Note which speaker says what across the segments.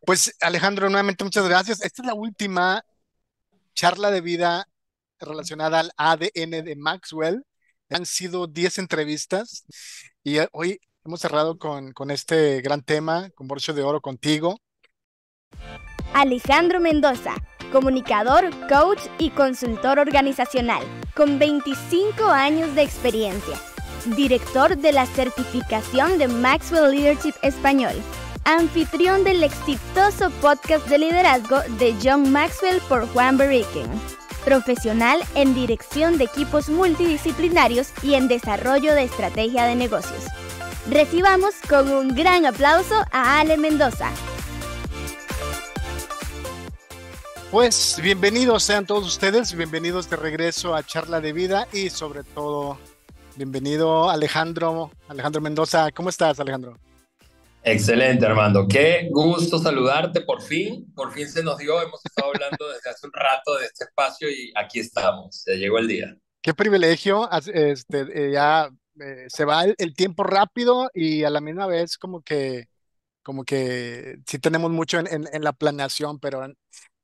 Speaker 1: Pues Alejandro, nuevamente muchas gracias. Esta es la última charla de vida relacionada al ADN de Maxwell. Han sido 10 entrevistas y hoy hemos cerrado con este gran tema, con broche de oro contigo.
Speaker 2: Alejandro Mendoza, comunicador, coach y consultor organizacional, con 25 años de experiencia, director de la certificación de Maxwell Leadership Español, anfitrión del exitoso podcast de liderazgo de John Maxwell por Juan Beriken, profesional en dirección de equipos multidisciplinarios y en desarrollo de estrategia de negocios. Recibamos con un gran aplauso a Ale Mendoza.
Speaker 1: Pues bienvenidos sean todos ustedes, bienvenidos de regreso a Charla de Vida y sobre todo bienvenido Alejandro Mendoza. ¿Cómo estás, Alejandro?
Speaker 3: Excelente, Armando. Qué gusto saludarte. Por fin se nos dio. Hemos estado hablando desde hace un rato de este espacio y aquí estamos. Ya llegó el día.
Speaker 1: Qué privilegio, ya se va el tiempo rápido y a la misma vez como que sí tenemos mucho en la planeación, pero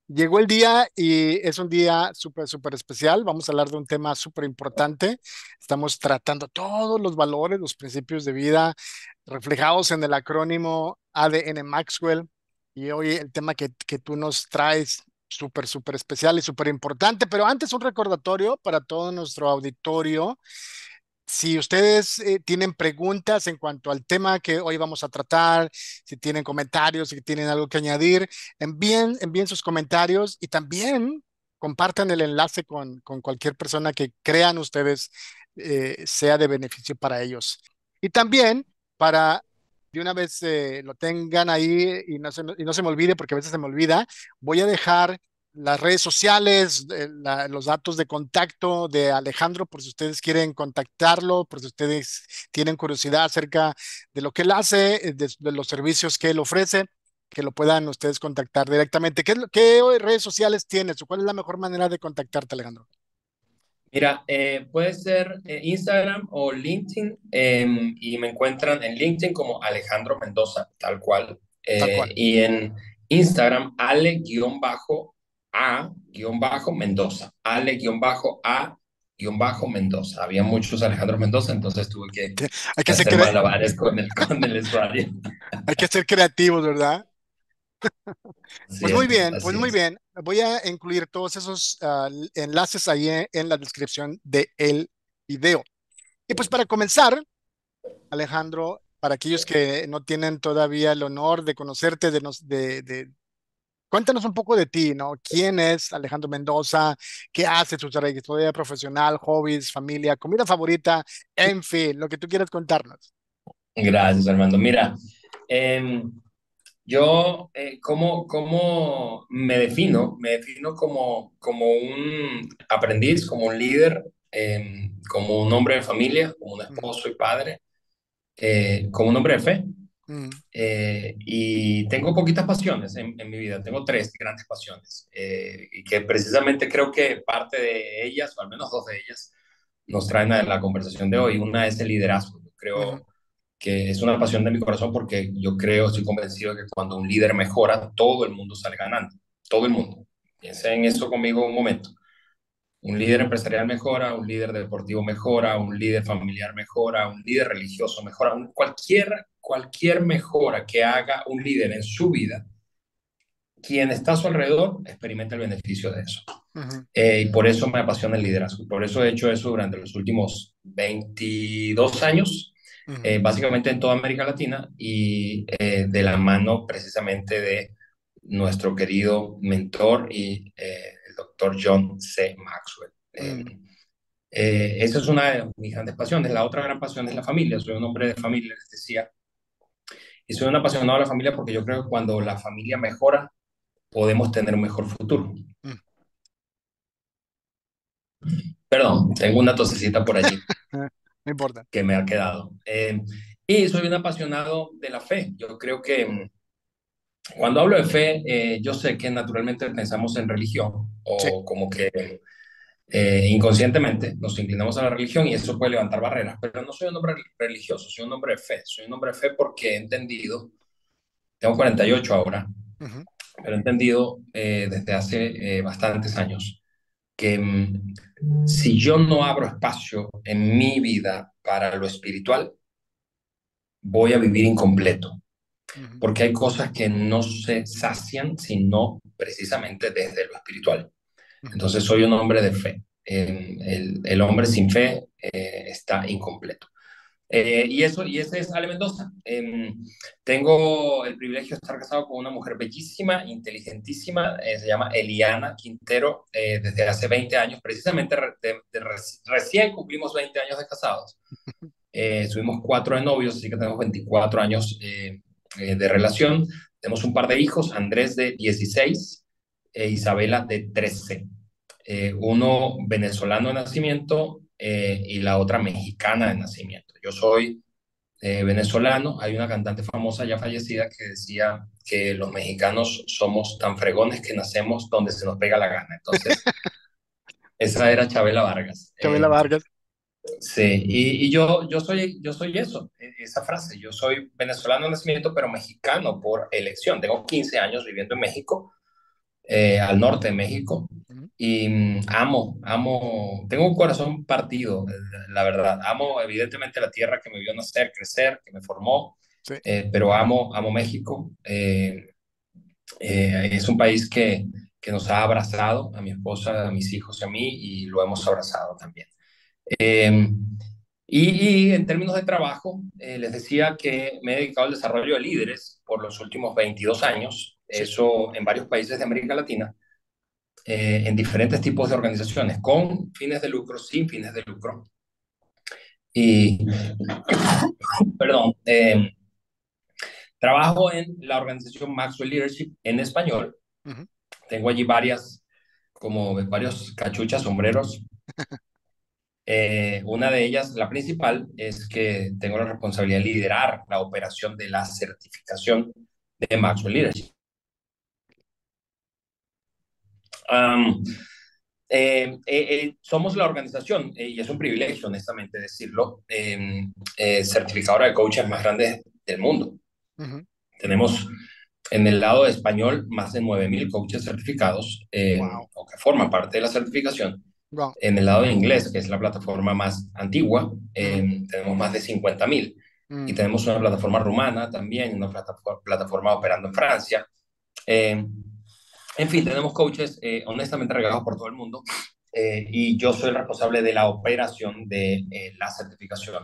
Speaker 1: llegó el día y es un día súper, súper especial. Vamos a hablar de un tema súper importante. Estamos tratando todos los valores, los principios de vida reflejados en el acrónimo ADN Maxwell. Y hoy el tema que tú nos traes, súper, súper especial y súper importante. Pero antes un recordatorio para todo nuestro auditorio. Si ustedes tienen preguntas en cuanto al tema que hoy vamos a tratar, si tienen comentarios, si tienen algo que añadir, envíen sus comentarios y también compartan el enlace con cualquier persona que crean ustedes sea de beneficio para ellos. Y también para de una vez lo tengan ahí y no se me olvide, porque a veces se me olvida, voy a dejar las redes sociales, los datos de contacto de Alejandro, por si ustedes quieren contactarlo, por si ustedes tienen curiosidad acerca de lo que él hace, de los servicios que él ofrece, que lo puedan ustedes contactar directamente. ¿Qué redes sociales tienes o cuál es la mejor manera de contactarte, Alejandro?
Speaker 3: Mira, puede ser Instagram o LinkedIn y me encuentran en LinkedIn como Alejandro Mendoza, tal cual.
Speaker 1: Tal cual.
Speaker 3: Y en Instagram, Ale-A-Mendoza. Ale-A-Mendoza. Había muchos Alejandro Mendoza, entonces tuve
Speaker 1: Que hay
Speaker 3: que
Speaker 1: que ser,
Speaker 3: hacer malabares con el usuario.
Speaker 1: hay que ser creativos, ¿verdad?
Speaker 3: Así es,
Speaker 1: Pues
Speaker 3: así
Speaker 1: muy
Speaker 3: es.
Speaker 1: bien. Voy a incluir todos esos enlaces ahí en la descripción del video. Y pues para comenzar, Alejandro, para aquellos que no tienen todavía el honor de conocerte, cuéntanos un poco de ti, ¿no? ¿Quién es Alejandro Mendoza? ¿Qué hace su trayectoria profesional, hobbies, familia, comida favorita? En fin, lo que tú quieras contarnos.
Speaker 3: Gracias, Armando. Mira, em, yo, ¿cómo me defino? Me defino como un aprendiz, como un líder, como un hombre de familia, como un
Speaker 1: Ujú,
Speaker 3: esposo y padre, como un hombre de fe.
Speaker 1: ujú,
Speaker 3: Y tengo poquitas pasiones en mi vida, tengo tres grandes pasiones, y que precisamente creo que parte de ellas, o al menos dos de ellas, nos traen a la conversación de hoy. Una es el liderazgo. Yo
Speaker 1: ujú,
Speaker 3: creo que es una pasión de mi corazón porque yo creo, estoy convencido de que cuando un líder mejora, todo el mundo sale ganando, todo el mundo. Piensa en eso conmigo un momento. Un líder empresarial mejora, un líder deportivo mejora, un líder familiar mejora, un líder religioso mejora, cualquier mejora que haga un líder en su vida, quien está a su alrededor experimenta el beneficio de eso.
Speaker 1: ujú,
Speaker 3: Y por eso me apasiona el liderazgo. Por eso he hecho eso durante los últimos 22 años,
Speaker 1: ujú,
Speaker 3: básicamente en toda América Latina y de la mano precisamente de nuestro querido mentor y el doctor John C. Maxwell.
Speaker 1: ujú.
Speaker 3: Esa es una de mis grandes pasiones. La otra gran pasión es la familia. Soy un hombre de familia, les decía. Y soy un apasionado de la familia porque yo creo que cuando la familia mejora, podemos tener un mejor futuro.
Speaker 1: Mm.
Speaker 3: Perdón, tengo una tosecita por allí
Speaker 1: No importa.
Speaker 3: que me ha quedado. Y soy un apasionado de la fe. Yo creo que cuando hablo de fe, yo sé que naturalmente pensamos en religión
Speaker 1: Sí.
Speaker 3: o como que inconscientemente nos inclinamos a la religión y eso puede levantar barreras, pero no soy un hombre religioso, soy un hombre de fe. Soy un hombre de fe porque he entendido, tengo 48 ahora, pero he entendido desde hace bastantes años que si yo no abro espacio en mi vida para lo espiritual, voy a vivir incompleto,
Speaker 1: Ujú,
Speaker 3: porque hay cosas que no se sacian sino precisamente desde lo espiritual.
Speaker 1: ujú.
Speaker 3: Entonces soy un hombre de fe. El hombre sin fe está incompleto. Y ese es Ale Mendoza. Tengo el privilegio de estar casado con una mujer bellísima, inteligentísima, se llama Eliana Quintero, desde hace 20 años, precisamente recién cumplimos 20 años de casados. Estuvimos 4 de novios, así que tenemos 24 años de relación. Tenemos un par de hijos, Andrés de 16 e Isabela de 13. Uno venezolano de nacimiento y la otra mexicana de nacimiento. Yo soy venezolano. Hay una cantante famosa ya fallecida que decía que los mexicanos somos tan fregones que nacemos donde se nos pega la gana. Entonces, esa era Chabela Vargas.
Speaker 1: Chabela Vargas.
Speaker 3: Sí, yo soy eso, esa frase. Yo soy venezolano de nacimiento, pero mexicano por elección. Tengo 15 años viviendo en México, al norte de México,
Speaker 1: Ujú.
Speaker 3: y tengo un corazón partido, la verdad. Amo evidentemente la tierra que me vio nacer, crecer, que me formó,
Speaker 1: Sí.
Speaker 3: pero amo México. Es un país que nos ha abrazado, a mi esposa, a mis hijos y a mí, y lo hemos abrazado también. Eh, y en términos de trabajo, les decía que me he dedicado al desarrollo de líderes por los últimos 22 años,
Speaker 1: Sí.
Speaker 3: eso en varios países de América Latina, en diferentes tipos de organizaciones, con fines de lucro, sin fines de lucro. Y, perdón, trabajo en la organización Maxwell Leadership en español.
Speaker 1: Ujú.
Speaker 3: Tengo allí como varios cachuchas, sombreros. Una de ellas, la principal, es que tengo la responsabilidad de liderar la operación de la certificación de Maxwell Leadership. Um, Somos la organización, y es un privilegio, honestamente decirlo, certificadora de coaches más grande del mundo.
Speaker 1: Ujú.
Speaker 3: Tenemos en el lado de español más de 9.000 coaches certificados
Speaker 1: Wow.
Speaker 3: o que forman parte de la certificación.
Speaker 1: Wow.
Speaker 3: En el lado de inglés, que es la plataforma más antigua,
Speaker 1: Ujú.
Speaker 3: tenemos más de 50.000. Y
Speaker 1: Mm.
Speaker 3: tenemos una plataforma rumana también, una plataforma operando en Francia. Eh, en fin, tenemos coaches honestamente regados por todo el mundo. Y yo soy el responsable de la operación de la certificación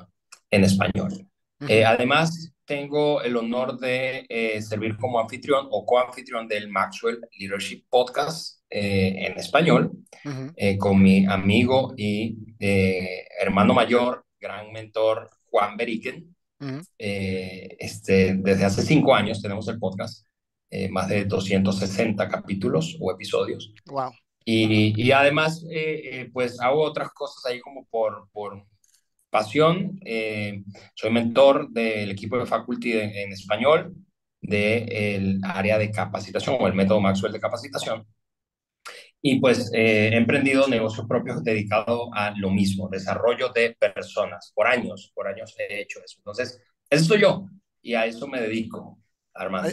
Speaker 3: en español.
Speaker 1: Ujú.
Speaker 3: Además, tengo el honor de servir como anfitrión o coanfitrión del Maxwell Leadership Podcast en español,
Speaker 1: Ujú.
Speaker 3: con mi amigo y hermano mayor, gran mentor, Juan Beriken.
Speaker 1: Ujú.
Speaker 3: Desde hace 5 años tenemos el podcast, más de 260 capítulos o episodios.
Speaker 1: Wow.
Speaker 3: Y además, pues hago otras cosas ahí como por pasión. Soy mentor del equipo de faculty en español, del área de capacitación o el método Maxwell de capacitación. Y pues he emprendido negocios propios dedicados a lo mismo, desarrollo de personas. Por años he hecho eso. Entonces, eso soy yo y a eso me dedico,
Speaker 1: Ay,
Speaker 3: Armando.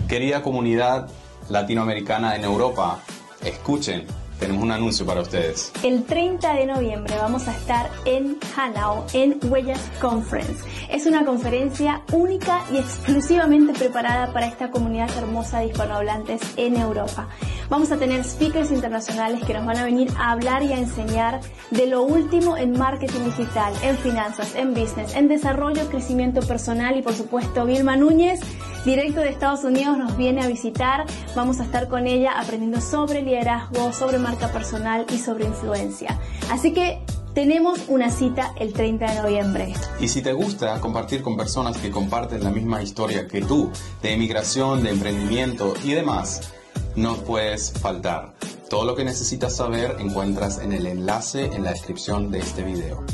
Speaker 4: Querida comunidad latinoamericana en Europa, escuchen, tenemos un anuncio para ustedes.
Speaker 2: El 30 de noviembre vamos a estar en Hanau, en Huellas Conference. Es una conferencia única y exclusivamente preparada para esta comunidad hermosa de hispanohablantes en Europa. Vamos a tener speakers internacionales que nos van a venir a hablar y a enseñar de lo último en marketing digital, en finanzas, en business, en desarrollo, crecimiento personal y por supuesto Vilma Núñez, directo de Estados Unidos, nos viene a visitar. Vamos a estar con ella aprendiendo sobre liderazgo, sobre marca personal y sobre influencia. Así que tenemos una cita el 30 de noviembre.
Speaker 4: Y si te gusta compartir con personas que comparten la misma historia que tú, de emigración, de emprendimiento y demás, no puedes faltar. Todo lo que necesitas saber encuentras en el enlace en la descripción de este video.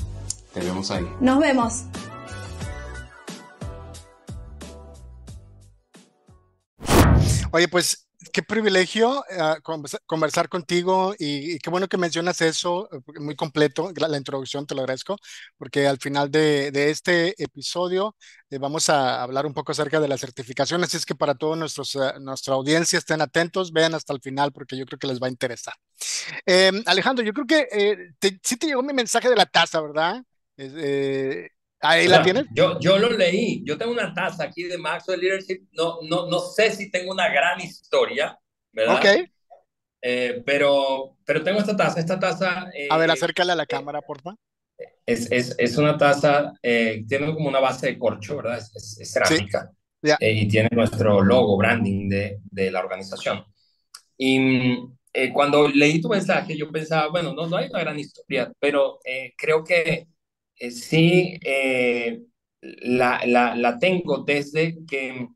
Speaker 4: Te vemos ahí.
Speaker 2: Nos vemos.
Speaker 1: Oye, pues qué privilegio conversar contigo y qué bueno que mencionas eso, muy completo, la introducción, te lo agradezco, porque al final de este episodio vamos a hablar un poco acerca de la certificación, así es que para todos nuestra audiencia estén atentos, vean hasta el final porque yo creo que les va a interesar. Alejandro, yo creo que sí te llegó mi mensaje de la taza, ¿verdad? Es- eh, Ahí
Speaker 3: O
Speaker 1: la
Speaker 3: sea,
Speaker 1: tienes.
Speaker 3: yo lo leí, yo tengo una taza aquí de Maxwell Leadership, no sé si tengo una gran historia,
Speaker 1: Ok,
Speaker 3: ¿verdad? Pero tengo esta taza
Speaker 1: a ver, acércale a la cámara, porfa.
Speaker 3: es una taza, tiene como una base de corcho, ¿verdad? Es
Speaker 1: Sí,
Speaker 3: cerámica
Speaker 1: ya.
Speaker 3: y tiene nuestro logo, branding de la organización. Y cuando leí tu mensaje, yo pensaba, bueno, no hay una gran historia, pero creo que sí la tengo desde que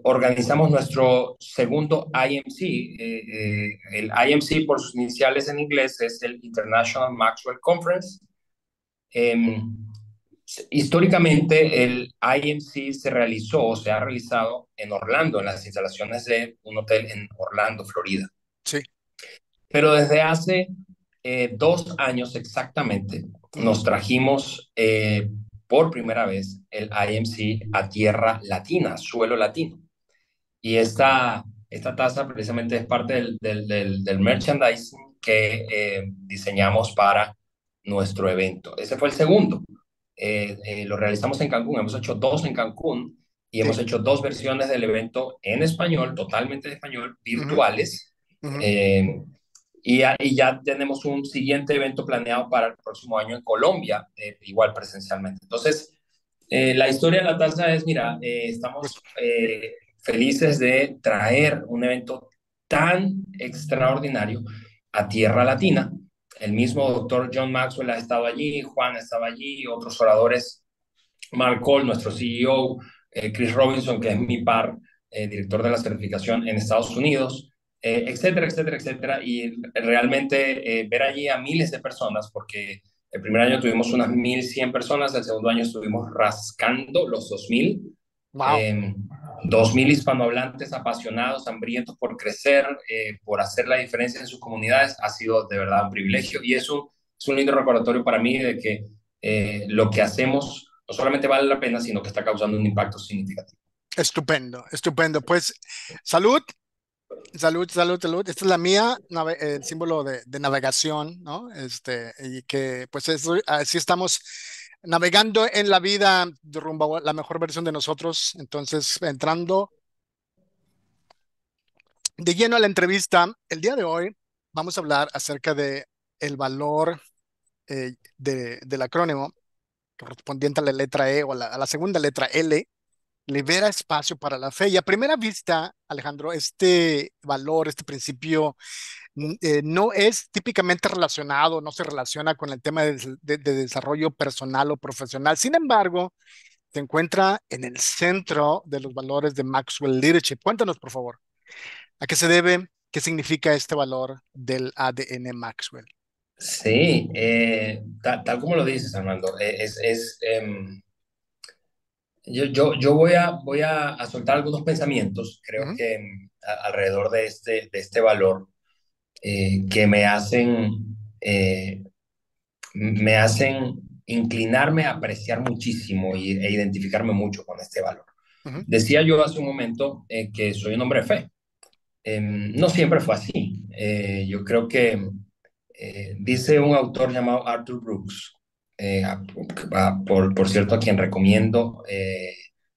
Speaker 3: organizamos nuestro segundo IMC. El IMC, por sus iniciales en inglés, es el International Maxwell Conference. Eh, Históricamente, el IMC se realizó o se ha realizado en Orlando, en las instalaciones de un hotel en Orlando, Florida.
Speaker 1: Sí.
Speaker 3: Pero desde hace 2 años exactamente,
Speaker 1: Ujú.
Speaker 3: nos trajimos por primera vez el IMC a tierra latina, suelo latino. Y esta taza precisamente es parte del merchandising que diseñamos para nuestro evento. Ese fue el segundo. Lo realizamos en Cancún, hemos hecho dos en Cancún y
Speaker 1: Sí.
Speaker 3: hemos hecho dos versiones del evento en español, totalmente en español,
Speaker 1: Ujú,
Speaker 3: virtuales.
Speaker 1: ujú.
Speaker 3: Eh, y ya tenemos un siguiente evento planeado para el próximo año en Colombia, igual presencialmente. Entonces, la historia de la taza es, mira,
Speaker 1: Pues,
Speaker 3: estamos felices de traer un evento tan extraordinario a tierra latina. El mismo doctor John Maxwell ha estado allí, Juan estaba allí, otros oradores, Mark Cole, nuestro CEO, Chris Robinson, que es mi par, director de la certificación en Estados Unidos, etcétera, etcétera, etcétera. Y realmente ver allí a miles de personas, porque el primer año tuvimos unas 1,100 personas, el segundo año estuvimos rascando los 2,000.
Speaker 1: wow.
Speaker 3: Eh, 2,000 hispanohablantes apasionados, hambrientos por crecer, por hacer la diferencia en sus comunidades, ha sido de verdad un privilegio y es un lindo recordatorio para mí de que lo que hacemos no solamente vale la pena, sino que está causando un impacto significativo.
Speaker 1: Estupendo, estupendo. Pues, salud, salud, salud, salud. Esta es la mía, el símbolo de navegación, ¿no? Y que, pues, así estamos navegando en la vida de rumbo a la mejor versión de nosotros. Entonces, entrando de lleno a la entrevista, el día de hoy vamos a hablar acerca de el valor del acrónimo correspondiente a la letra E o a la segunda letra L, libera espacio para la fe. Y a primera vista, Alejandro, este valor, este principio, no es típicamente relacionado, no se relaciona con el tema de desarrollo personal o profesional. Sin embargo, se encuentra en el centro de los valores de Maxwell Leadership. Cuéntanos, por favor, ¿a qué se debe? ¿Qué significa este valor del ADN Maxwell?
Speaker 3: Sí, tal como lo dices, Armando, yo voy a soltar algunos pensamientos, creo
Speaker 1: Ujú,
Speaker 3: que alrededor de este valor que me hacen inclinarme a apreciar muchísimo e identificarme mucho con este valor.
Speaker 1: ujú,
Speaker 3: Decía yo hace un momento que soy un hombre de fe. No siempre fue así. Yo creo que dice un autor llamado Arthur Brooks, por cierto, a quien recomiendo,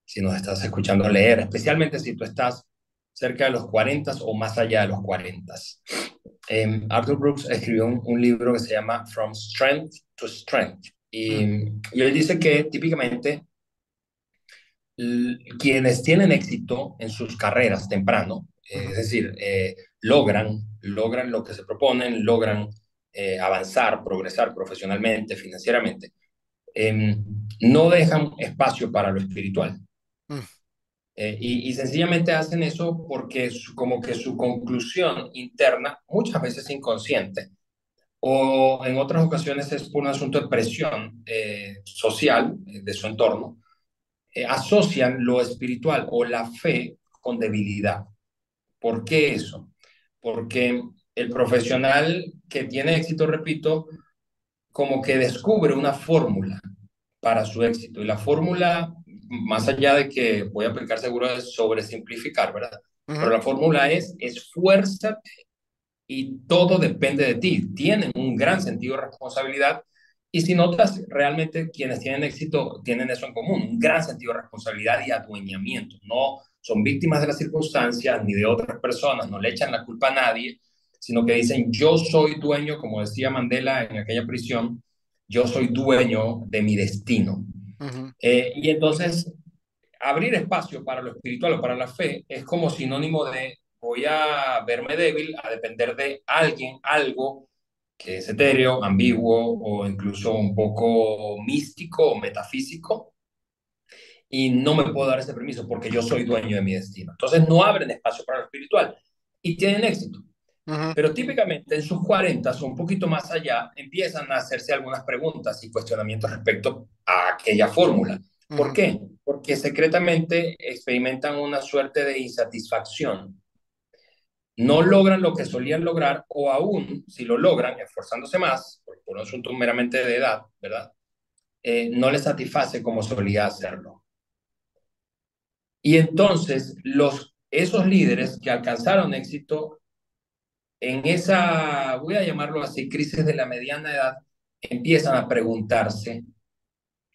Speaker 3: si nos estás escuchando leer, especialmente si tú estás cerca de los 40 o más allá de los 40. Arthur Brooks escribió un libro que se llama From Strength to Strength.
Speaker 1: mm,
Speaker 3: Y él dice que típicamente quienes tienen éxito en sus carreras temprano,
Speaker 1: ujú,
Speaker 3: es decir, logran lo que se proponen, logran avanzar, progresar profesionalmente, financieramente, eh, no dejan espacio para lo espiritual.
Speaker 1: mm,
Speaker 3: Y sencillamente hacen eso porque como que su conclusión interna, muchas veces inconsciente, o en otras ocasiones es por un asunto de presión social de su entorno, asocian lo espiritual o la fe con debilidad. ¿Por qué eso? Porque el profesional que tiene éxito, repito, como que descubre una fórmula para su éxito. Y la fórmula, más allá de que voy a aplicar seguro de sobresimplificar, ¿verdad? Pero
Speaker 1: Ujú,
Speaker 3: la fórmula es esfuérzate y todo depende de ti. Tienen un gran sentido de responsabilidad y si notas, realmente quienes tienen éxito tienen eso en común, un gran sentido de responsabilidad y adueñamiento. No son víctimas de las circunstancias ni de otras personas, no le echan la culpa a nadie, sino que dicen, yo soy dueño, como decía Mandela en aquella prisión, yo soy dueño de mi destino.
Speaker 1: ujú,
Speaker 3: Y entonces abrir espacio para lo espiritual o para la fe es como sinónimo de voy a verme débil, a depender de alguien, algo que es etéreo, ambiguo o incluso un poco místico o metafísico, y no me puedo dar ese permiso porque yo soy dueño de mi destino. Entonces no abren espacio para lo espiritual y tienen éxito.
Speaker 1: ujú,
Speaker 3: Pero típicamente en sus 40 o un poquito más allá empiezan a hacerse algunas preguntas y cuestionamientos respecto a aquella fórmula. ¿Por
Speaker 1: ujú,
Speaker 3: qué? Porque secretamente experimentan una suerte de insatisfacción. No logran lo que solían lograr o aún si lo logran, esforzándose más, por un asunto meramente de edad, ¿verdad? No les satisface como solía hacerlo. Y entonces esos líderes que alcanzaron éxito en esa, voy a llamarlo así, crisis de la mediana edad, empiezan a preguntarse,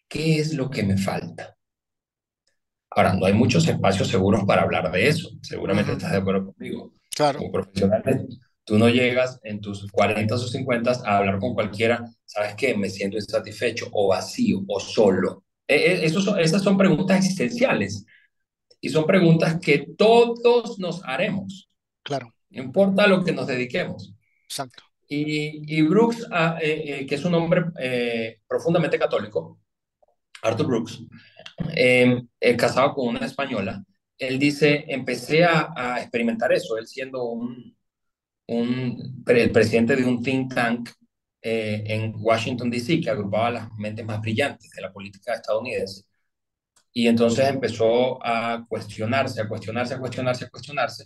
Speaker 3: ¿qué es lo que me falta? Ahora, no hay muchos espacios seguros para hablar de eso, seguramente
Speaker 1: ujú.
Speaker 3: estás de acuerdo conmigo.
Speaker 1: Claro,
Speaker 3: Como profesional, tú no llegas en tus 40 o 50 a hablar con cualquiera, ¿sabes qué? Me siento insatisfecho o vacío o solo. Esas son preguntas existenciales y son preguntas que todos nos haremos,
Speaker 1: claro,
Speaker 3: no importa lo que nos dediquemos.
Speaker 1: exacto.
Speaker 3: Y Brooks, que es un hombre profundamente católico, Arthur Brooks, casado con una española, él dice, empecé a experimentar eso, él siendo el presidente de un think tank en Washington, D.C., que agrupaba a las mentes más brillantes de la política estadounidense. Y entonces empezó a cuestionarse, a cuestionarse, a cuestionarse, a cuestionarse,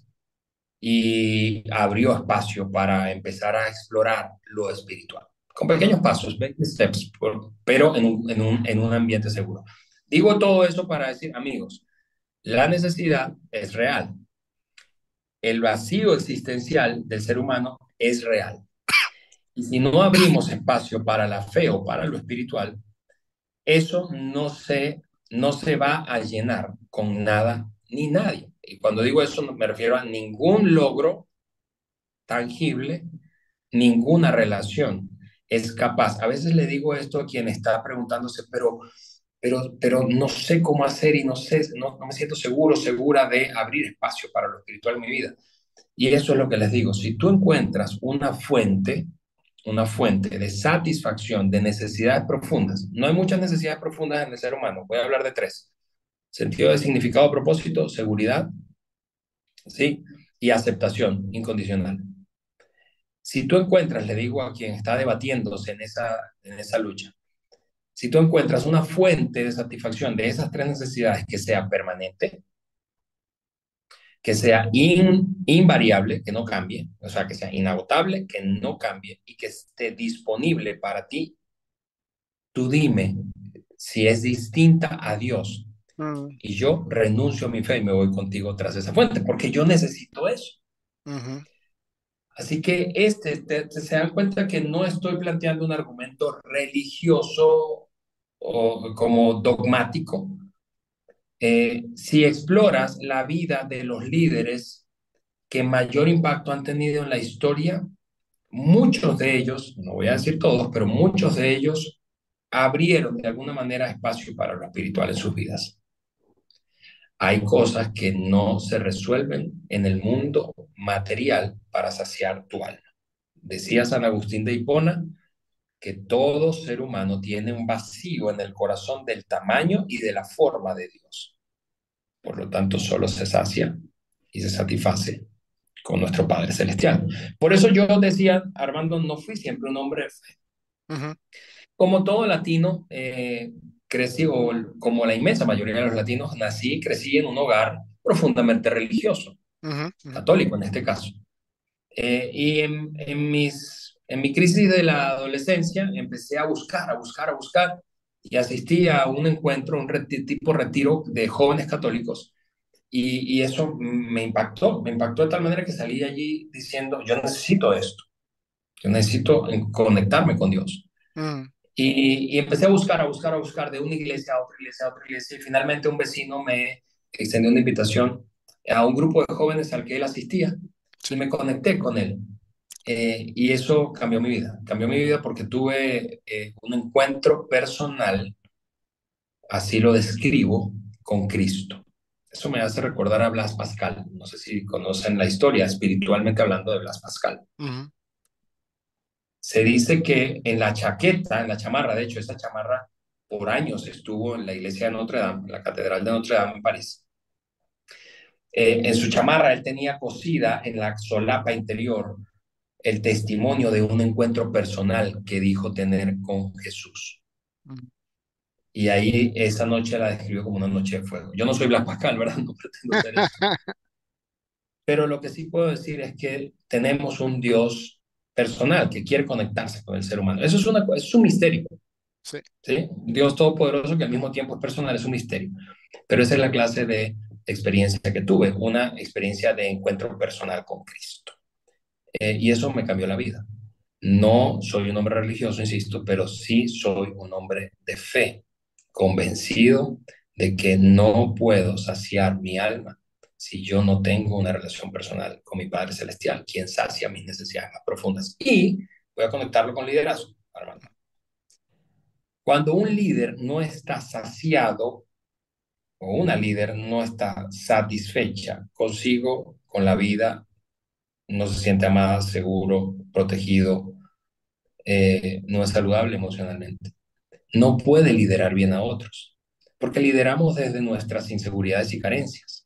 Speaker 3: y abrió espacio para empezar a explorar lo espiritual, con
Speaker 1: Ujú,
Speaker 3: pequeños pasos, baby steps, pero en un ambiente seguro. Digo todo eso para decir, amigos, la necesidad es real, el vacío existencial del ser humano es real. Y si no abrimos espacio para la fe o para lo espiritual, eso no se va a llenar con nada ni nadie. Y cuando digo eso, no me refiero a ningún logro tangible, ninguna relación es capaz. A veces le digo esto a quien está preguntándose, pero no sé cómo hacer y no sé, no me siento seguro, segura de abrir espacio para lo espiritual en mi vida. Y eso es lo que les digo. Si tú encuentras una fuente de satisfacción, de necesidades profundas, no hay muchas necesidades profundas en el ser humano. Voy a hablar de tres: sentido de significado, propósito, seguridad, ¿sí? Y aceptación incondicional. Si tú encuentras, le digo a quien está debatiéndose en esa lucha, si tú encuentras una fuente de satisfacción de esas tres necesidades que sea permanente, que sea invariable, que no cambie, o sea, que sea inagotable, que no cambie y que esté disponible para ti, tú dime si es distinta a Dios
Speaker 1: mm,
Speaker 3: y yo renuncio a mi fe y me voy contigo tras esa fuente, porque yo necesito eso.
Speaker 1: ujú,
Speaker 3: Así que se dan cuenta que no estoy planteando un argumento religioso o como dogmático. Si exploras la vida de los líderes que mayor impacto han tenido en la historia, muchos de ellos, no voy a decir todos, pero muchos de ellos abrieron de alguna manera espacio para lo espiritual en sus vidas. Hay cosas que no se resuelven en el mundo material para saciar tu alma. Decía San Agustín de Hipona que todo ser humano tiene un vacío en el corazón del tamaño y de la forma de Dios. Por lo tanto, solo se sacia y se satisface con nuestro Padre Celestial. Por eso yo decía, Armando, no fui siempre un hombre de fe.
Speaker 1: ujú,
Speaker 3: Como todo latino, crecí, o como la inmensa mayoría de los latinos, nací y crecí en un hogar profundamente religioso.
Speaker 1: Ujú, ujú.
Speaker 3: católico en este caso. Y en mi crisis de la adolescencia empecé a buscar, a buscar, a buscar y asistí a un encuentro, tipo retiro de jóvenes católicos y eso me impactó de tal manera que salí de allí diciendo, yo necesito esto, yo necesito conectarme con Dios.
Speaker 1: Mm,
Speaker 3: Y empecé a buscar, a buscar, a buscar de una iglesia a otra iglesia a otra iglesia y finalmente un vecino me extendió una invitación a un grupo de jóvenes al que él asistía y
Speaker 1: sí.
Speaker 3: me conecté con él. Y eso cambió mi vida porque tuve un encuentro personal, así lo describo, con Cristo. Eso me hace recordar a Blas Pascal. No sé si conocen la historia, espiritualmente hablando de Blas Pascal.
Speaker 1: Ujú,
Speaker 3: Se dice que en la chaqueta, en la chamarra, de hecho, esa chamarra por años estuvo en la iglesia de Notre Dame, en la catedral de Notre Dame en París. En su chamarra él tenía cosida en la solapa interior el testimonio de un encuentro personal que dijo tener con Jesús.
Speaker 1: ujú.
Speaker 3: Y ahí esa noche la describió como una noche de fuego. Yo no soy Blas Pascal, ¿verdad? No pretendo ser eso. Pero lo que sí puedo decir es que tenemos un Dios personal que quiere conectarse con el ser humano. Es un misterio.
Speaker 1: Sí.
Speaker 3: ¿Sí? Dios Todopoderoso que al mismo tiempo es personal, es un misterio. Pero esa es la clase de experiencia que tuve, una experiencia de encuentro personal con Cristo. Y eso me cambió la vida. No soy un hombre religioso, insisto, pero sí soy un hombre de fe, convencido de que no puedo saciar mi alma si yo no tengo una relación personal con mi Padre Celestial, quien sacia mis necesidades más profundas. Y voy a conectarlo con liderazgo, Armando. Cuando un líder no está saciado o una líder no está satisfecha consigo, con la vida, no se siente amada, seguro, protegido, no es saludable emocionalmente. No puede liderar bien a otros, porque lideramos desde nuestras inseguridades y carencias.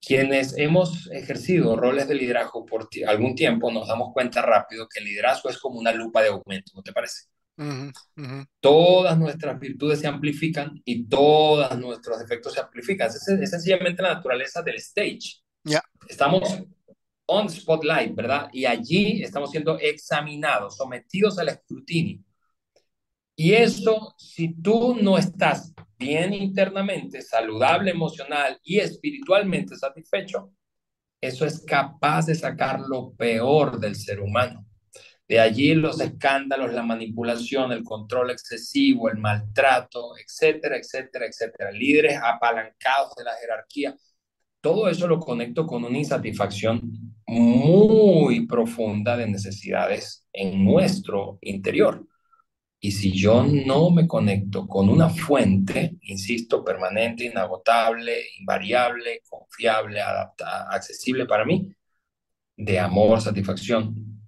Speaker 3: Quienes hemos ejercido roles de liderazgo por algún tiempo nos damos cuenta rápido que el liderazgo es como una lupa de aumento, ¿no te parece?
Speaker 1: Ujú, ujú.
Speaker 3: Todas nuestras virtudes se amplifican y todos nuestros defectos se amplifican. Es sencillamente la naturaleza del stage.
Speaker 1: Ya.
Speaker 3: Estamos on spotlight, ¿verdad? Y allí estamos siendo examinados, sometidos al escrutinio. Y eso, si tú no estás bien internamente, saludable, emocional y espiritualmente satisfecho, eso es capaz de sacar lo peor del ser humano. De allí los escándalos, la manipulación, el control excesivo, el maltrato, etcétera, etcétera, etcétera. Líderes apalancados de la jerarquía. Todo eso lo conecto con una insatisfacción muy profunda de necesidades en nuestro interior. Y si yo no me conecto con una fuente, insisto, permanente, inagotable, invariable, confiable, adaptada, accesible para mí, de amor, satisfacción,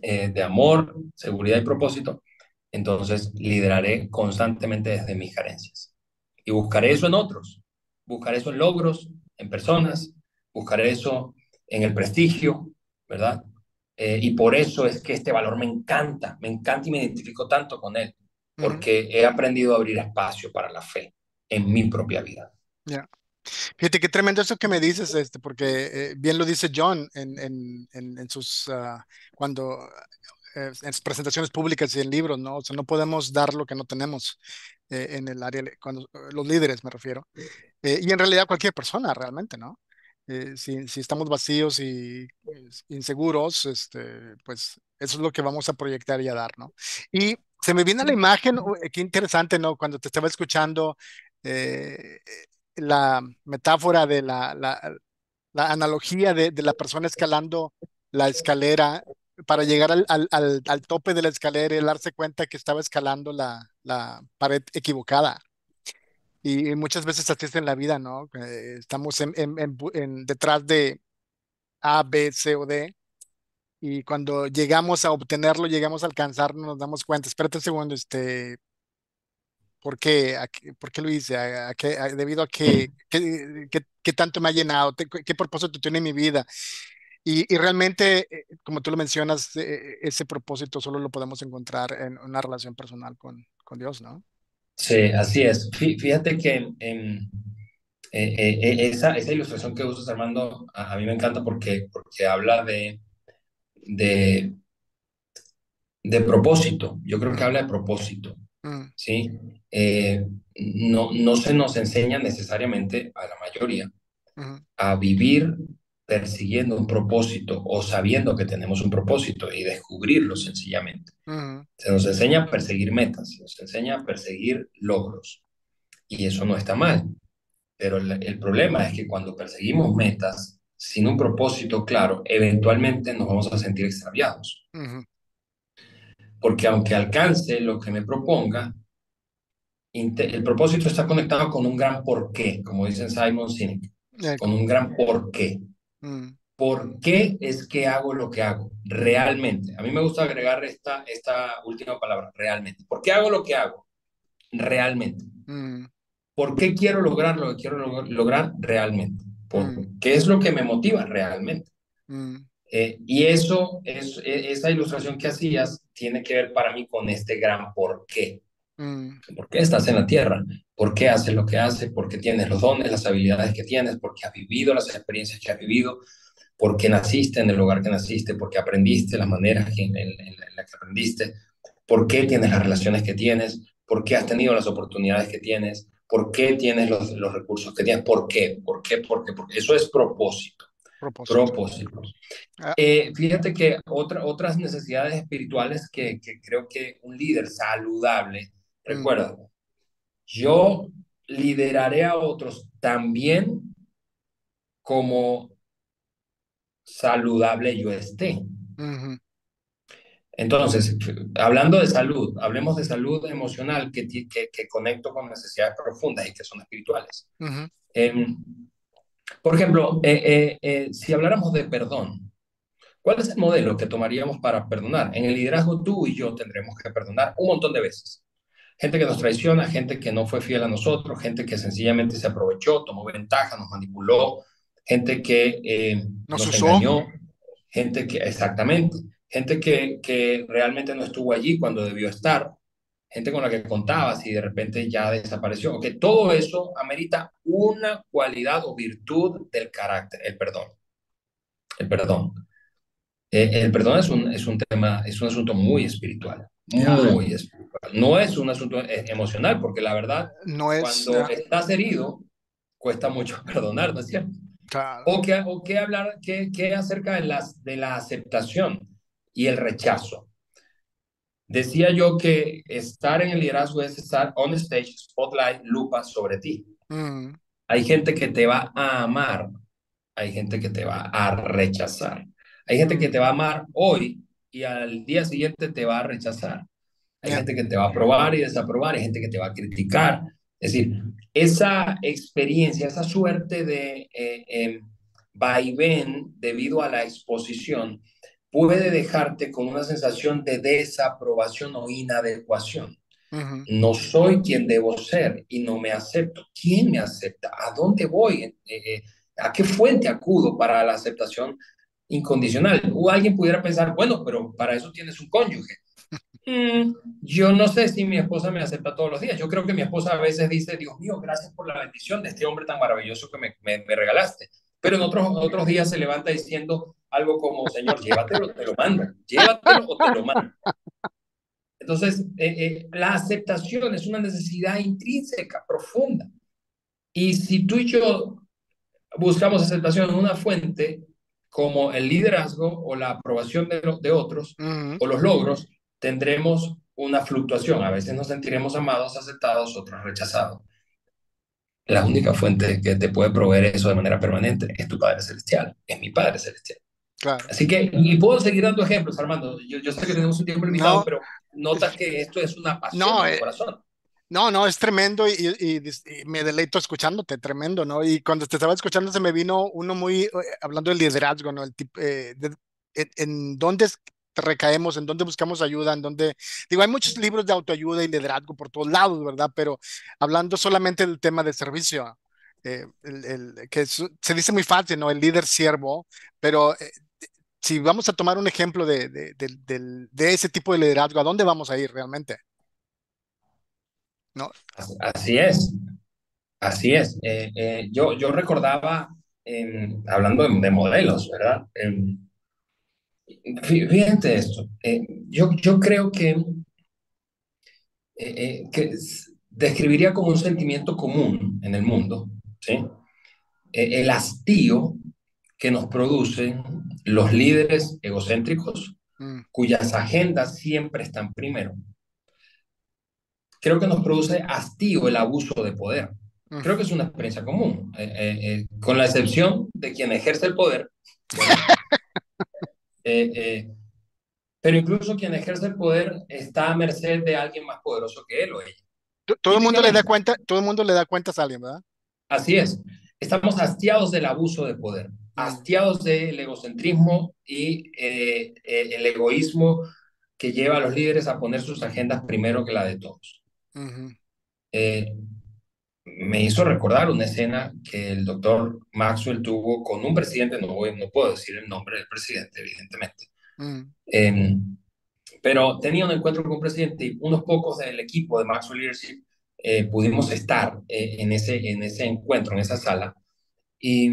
Speaker 3: de amor, seguridad y propósito, entonces lideraré constantemente desde mis carencias. Y buscaré eso en otros, buscaré eso en logros, en personas, buscaré eso en el prestigio, ¿verdad? Y por eso es que este valor me encanta y me identifico tanto con él,
Speaker 1: Ujú,
Speaker 3: porque he aprendido a abrir espacio para la fe en mi propia vida.
Speaker 1: ya. Fíjate qué tremendo eso que me dices, porque bien lo dice John en sus, cuando, en sus presentaciones públicas y en libros, ¿no? O sea, no podemos dar lo que no tenemos en el área, cuando, los líderes me refiero. Y en realidad cualquier persona realmente, ¿no? Si estamos vacíos y inseguros, pues eso es lo que vamos a proyectar y a dar, ¿no? Y se me viene a la imagen, qué interesante, ¿no? Cuando te estaba escuchando, eh, la metáfora de la analogía de la persona escalando la escalera para llegar al tope de la escalera y darse cuenta que estaba escalando la pared equivocada. Y muchas veces así es en la vida, ¿no? Estamos detrás de A, B, C o D. Y cuando llegamos a obtenerlo, llegamos a alcanzarlo, nos damos cuenta. Espérate un segundo, ¿por qué? ¿Por qué lo hice? ¿Debido a qué tanto me ha llenado? ¿Qué propósito tiene mi vida? Y realmente, como tú lo mencionas, ese propósito solo lo podemos encontrar en una relación personal con Dios, ¿no?
Speaker 3: Sí, así es. Fíjate que esa ilustración que usas, Armando, a mí me encanta porque habla de, de propósito. Yo creo que
Speaker 1: Mm,
Speaker 3: habla de propósito,
Speaker 1: mm,
Speaker 3: ¿sí? Eh, no se nos enseña necesariamente a la mayoría
Speaker 1: mm,
Speaker 3: a vivir persiguiendo un propósito o sabiendo que tenemos un propósito y descubrirlo sencillamente.
Speaker 1: mm,
Speaker 3: Se nos enseña a perseguir metas, se nos enseña a perseguir logros y eso no está mal, pero el problema es que cuando perseguimos metas sin un propósito claro, eventualmente nos vamos a sentir extraviados,
Speaker 1: mm,
Speaker 3: porque aunque alcance lo que me proponga, el propósito está conectado con un gran porqué, como dicen Simon Sinek, con un gran porqué.
Speaker 1: mm,
Speaker 3: ¿Por qué es que hago lo que hago? Realmente. A mí me gusta agregar esta última palabra, realmente. ¿Por qué hago lo que hago? Realmente.
Speaker 1: mm,
Speaker 3: ¿Por qué quiero lograr lo que quiero lograr realmente? ¿Por
Speaker 1: mm,
Speaker 3: qué es lo que me motiva realmente?
Speaker 1: mm,
Speaker 3: Y esa ilustración que hacías tiene que ver para mí con este gran por qué.
Speaker 1: mm,
Speaker 3: ¿Por qué estás en la tierra? ¿Por qué haces lo que haces? ¿Por qué tienes los dones, las habilidades que tienes? ¿Por qué has vivido las experiencias que has vivido? ¿Por qué naciste en el lugar que naciste? ¿Por qué aprendiste las maneras en las que aprendiste? ¿Por qué tienes las relaciones que tienes? ¿Por qué has tenido las oportunidades que tienes? ¿Por qué tienes los recursos que tienes? ¿Por qué? ¿Por qué? ¿Por qué? Porque eso es propósito.
Speaker 1: propósito.
Speaker 3: Propósito.
Speaker 1: Ah,
Speaker 3: Fíjate que otras necesidades espirituales que creo que un líder saludable,
Speaker 1: mm,
Speaker 3: recuerda, yo lideraré a otros también como saludable yo esté.
Speaker 1: ujú,
Speaker 3: Entonces, hablando de salud, hablemos de salud emocional que conecto con necesidades profundas y que son espirituales.
Speaker 1: ujú,
Speaker 3: Eh, por ejemplo, si habláramos de perdón, ¿cuál es el modelo que tomaríamos para perdonar? En el liderazgo tú y yo tendremos que perdonar un montón de veces. Gente que nos traiciona, gente que no fue fiel a nosotros, gente que sencillamente se aprovechó, tomó ventaja, nos manipuló, gente que
Speaker 1: nos
Speaker 3: nos
Speaker 1: usó.
Speaker 3: engañó, gente que, exactamente, gente que realmente no estuvo allí cuando debió estar, gente con la que contabas y de repente ya desapareció. Que todo eso amerita una cualidad o virtud del carácter, el perdón. El perdón. El perdón es un tema, es un asunto muy espiritual,
Speaker 1: Ya,
Speaker 3: muy espiritual. No es un asunto emocional, porque la verdad,
Speaker 1: no es,
Speaker 3: cuando estás herido, cuesta mucho perdonar, ¿no es cierto?
Speaker 1: claro.
Speaker 3: O qué hablar, qué acerca de la aceptación y el rechazo. Decía yo que estar en el liderazgo es estar on stage, spotlight, lupa sobre ti.
Speaker 1: Mm,
Speaker 3: Hay gente que te va a amar, hay gente que te va a rechazar. Hay gente que
Speaker 1: mm,
Speaker 3: te va a amar hoy y al día siguiente te va a rechazar. Hay
Speaker 1: ya,
Speaker 3: gente que te va a aprobar y desaprobar, hay gente que te va a criticar. Es decir, esa experiencia, esa suerte de vaivén debido a la exposición puede dejarte con una sensación de desaprobación o inadecuación.
Speaker 1: ujú,
Speaker 3: No soy quien debo ser y no me acepto. ¿Quién me acepta? ¿A dónde voy? ¿A qué fuente acudo para la aceptación incondicional? O alguien pudiera pensar, bueno, pero para eso tienes un cónyuge. Mm, yo no sé si mi esposa me acepta todos los días. Yo creo que mi esposa a veces dice, Dios mío, gracias por la bendición de este hombre tan maravilloso que me regalaste. Pero en otros días se levanta diciendo algo como, Señor, llévatelo, te lo mando. Llévatelo o te lo mando. Entonces, la aceptación es una necesidad intrínseca, profunda. Y si tú y yo buscamos aceptación en una fuente como el liderazgo o la aprobación de otros
Speaker 1: ujú.
Speaker 3: o los logros, tendremos una fluctuación. A veces nos sentiremos amados, aceptados, otros rechazados. La única fuente que te puede proveer eso de manera permanente es tu Padre Celestial, es mi Padre Celestial.
Speaker 1: Claro.
Speaker 3: Así que, y puedo seguir dando ejemplos, Armando. Yo sé que tenemos un tiempo limitado,
Speaker 1: No,
Speaker 3: pero notas que esto es una pasión
Speaker 1: no,
Speaker 3: de mi corazón.
Speaker 1: no, no, es tremendo y me deleito escuchándote, tremendo, ¿no? Y cuando te estaba escuchando se me vino uno muy, hablando del liderazgo, ¿no? El tipo, en dónde recaemos, en dónde buscamos ayuda, en dónde, digo, hay muchos libros de autoayuda y liderazgo por todos lados, ¿verdad? Pero hablando solamente del tema de servicio, se dice muy fácil, ¿no? El líder siervo, pero si vamos a tomar un ejemplo de ese tipo de liderazgo, ¿a dónde vamos a ir realmente? ¿No?
Speaker 3: Así es. Así es. Yo recordaba, hablando de modelos, ¿verdad? Fíjate esto. Yo creo que describiría como un sentimiento común en el mundo, ¿sí? El hastío que nos producen los líderes egocéntricos
Speaker 1: Mm,
Speaker 3: cuyas agendas siempre están primero. Creo que nos produce hastío el abuso de poder.
Speaker 1: mm.
Speaker 3: Creo que es una experiencia común, con la excepción de quien ejerce el poder, ¿verdad? Eh, eh, pero incluso quien ejerce el poder está a merced de alguien más poderoso que él o ella.
Speaker 1: Todo el mundo le da
Speaker 3: Típicamente,
Speaker 1: cuenta, todo el mundo le da cuentas a alguien, ¿verdad?
Speaker 3: así es. Estamos hastiados del abuso de poder,
Speaker 1: Mm,
Speaker 3: hastiados del egocentrismo y el egoísmo que lleva a los líderes a poner sus agendas primero que la de todos.
Speaker 1: ujú.
Speaker 3: Eh, Me hizo recordar una escena que el doctor Maxwell tuvo con un presidente, no puedo decir el nombre del presidente, evidentemente,
Speaker 1: Mm,
Speaker 3: eh, pero tenía un encuentro con un presidente y unos pocos del equipo de Maxwell Leadership pudimos estar en ese encuentro, en esa sala, y,